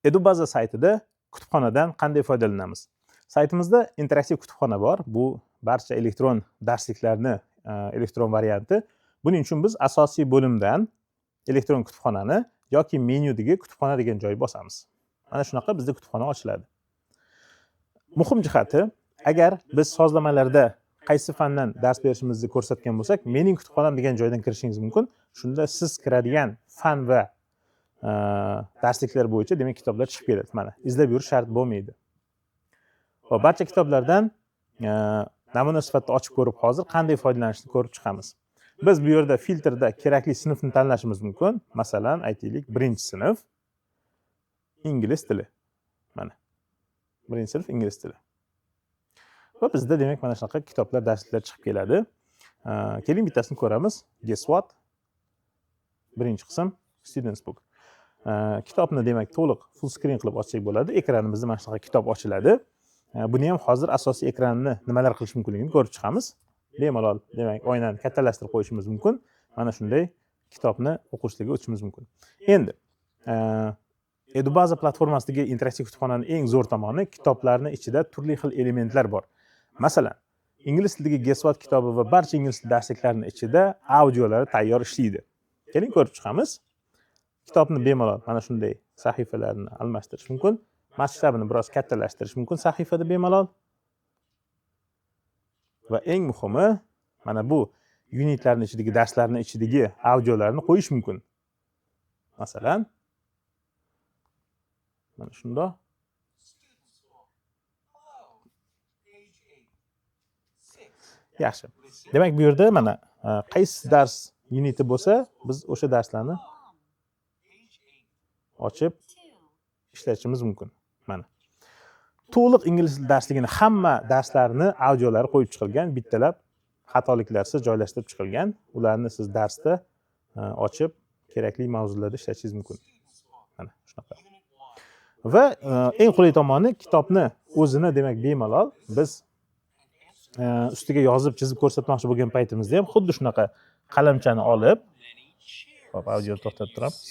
Edubaza saytida kutubxonadan qanday foydalanamiz? Saytimizda interaktiv kutubxona bor. Bu barcha elektron darsliklarni elektron varianti. Buning uchun biz asosiy bo'limdan elektron kutubxonani yoki menyudagi kutubxona degan joyni bosamiz. Mana shunaqa bizda kutubxona ochiladi. Muhim jihati, agar biz sozlamalarda qaysi fandan dars berishimizni ko'rsatgan bo'lsak, mening kutubxonam degan joydan kirishingiz mumkin. Shunda siz kiradigan fan va darsliklar bo'yicha demak kitoblar chiqib keladi. Mana izlab yurish shart bo'lmaydi. Va barcha kitoblardan namuna sifatida ochib ko'rib hozir qanday foydalanishni ko'rib chiqamiz. Biz bu yerda filtrda kerakli sinfni tanlashimiz mumkin. Masalan, aytaylik, 1-sinf ingliz tili. Mana 1-sinf ingliz tili. Va bizda demak mana shunaqa kitoblar, darsliklar chiqib keladi. Keling bittasini ko'ramiz. Guess what? 1-qism Students Book. Kitobni demak to'liq full screen qilib ochsak bo'ladi. Ekranimizda mana shunaqa kitob ochiladi. Buni ham hozir asosiy ekranni nimalar qilish mumkinligini ko'rib chiqamiz. Bemalol demak oynani kattalashtirib qo'yishimiz mumkin. Mana shunday kitobni o'qishga o'tishimiz mumkin. Endi Edubaza platformasidagi interaktiv kutubxonaning eng zo'r tomoni kitoblarni ichida turli xil elementlar bor. Masalan, ingliz tilidagi Guess what kitobi va barcha ingliz tili darsliklarining ichida audiolari tayyor ishlaydi. Keling ko'rib chiqamiz. Kitobni bemalol mana shunday sahifalarni almashtirish mumkin. Masshtabini biroz kattalashtirish mumkin sahifada bemalol. Va eng muhimi, mana bu unitlarning ichidagi darslarning ichidagi audiolarni qo'yish mumkin. Masalan, mana shundoq. Yaxshi. Demak, bu yerda mana qaysi dars uniti bo'lsa, biz o'sha darslarni ochib ishlatishimiz mumkin. Mana. To'liq ingliz tili darsligini hamma darslarini audiolari qo'yib chiqilgan, bittalab xatoliklarsiz joylashtirib chiqilgan. Ularni siz darsda ochib kerakli mavzularda ishlatishingiz mumkin. Mana shunaqa. Va eng qulay tomoni kitobni o'zini demak bemalol biz ustiga yozib, chizib ko'rsatmoqchi bo'lgan paytimizda ham xuddi shunaqa qalamchani olib, hop, audio to'xtatib turamiz.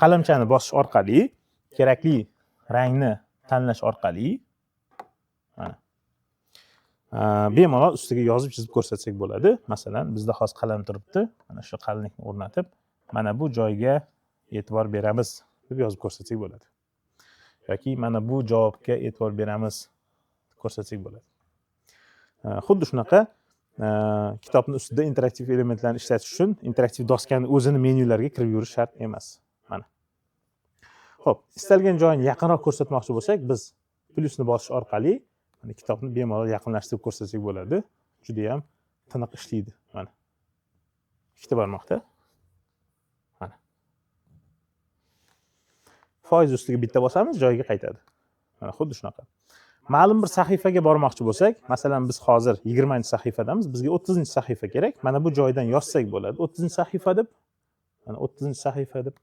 Qalamchani bosish orqali, kerakli rangni tanlash orqali mana bemalol ustiga yozib chizib ko'rsatsak bo'ladi. Masalan, bizda hozir qalam turibdi. Mana shu qalamlikni o'rnatib, mana bu joyga e'tibor beramiz deb yozib ko'rsatsak bo'ladi. Yoki mana bu javobga e'tibor beramiz ko'rsatsak bo'ladi. Xuddi shunaqa kitobni ustida interaktiv elementlarni ishlatish uchun interaktiv doskani o'zini menyularga kirib yurish shart emas. Mana. Xo'p, istalgan joyini yaqinroq ko'rsatmoqchi bo'lsak, biz plyusni bosish orqali mana kitobni bemalol yaqinlashtirib ko'rsatsak bo'ladi. Juda ham tiniq ishlaydi. Mana. Ikkita barmoqda. Mana. Foiz ustiga bitta bosamiz, joyiga qaytadi. Mana xuddi shunaqa. Ma'lum bir sahifaga bormoqchi bo'lsak, masalan, biz hozir 20-sahifadamiz, bizga 30-sahifa kerak. Mana bu joydan yozsak bo'ladi. 30-sahifa deb. Mana 30-sahifa deb.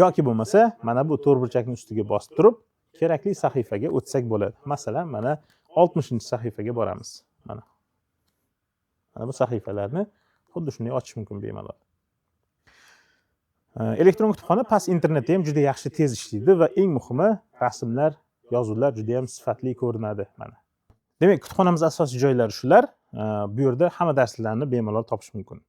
Yoki bo'lmasa, mana bu to'rtburchakning ustiga bosib turib, kerakli sahifaga o'tsak bo'ladi. Masalan, mana 60-sahifaga boramiz. Mana. Mana bu sahifalarni xuddi shunday ochish mumkin bemalol. Elektron kutubxona past internetda ham juda yaxshi tez ishlaydi va eng muhimi, rasmlar, yozuvlar juda ham sifatli ko'rinadi. Mana. Demak, kutubxonamiz asosiy joylari shular. Bu yerda hamma darslarni bemalol topish mumkin.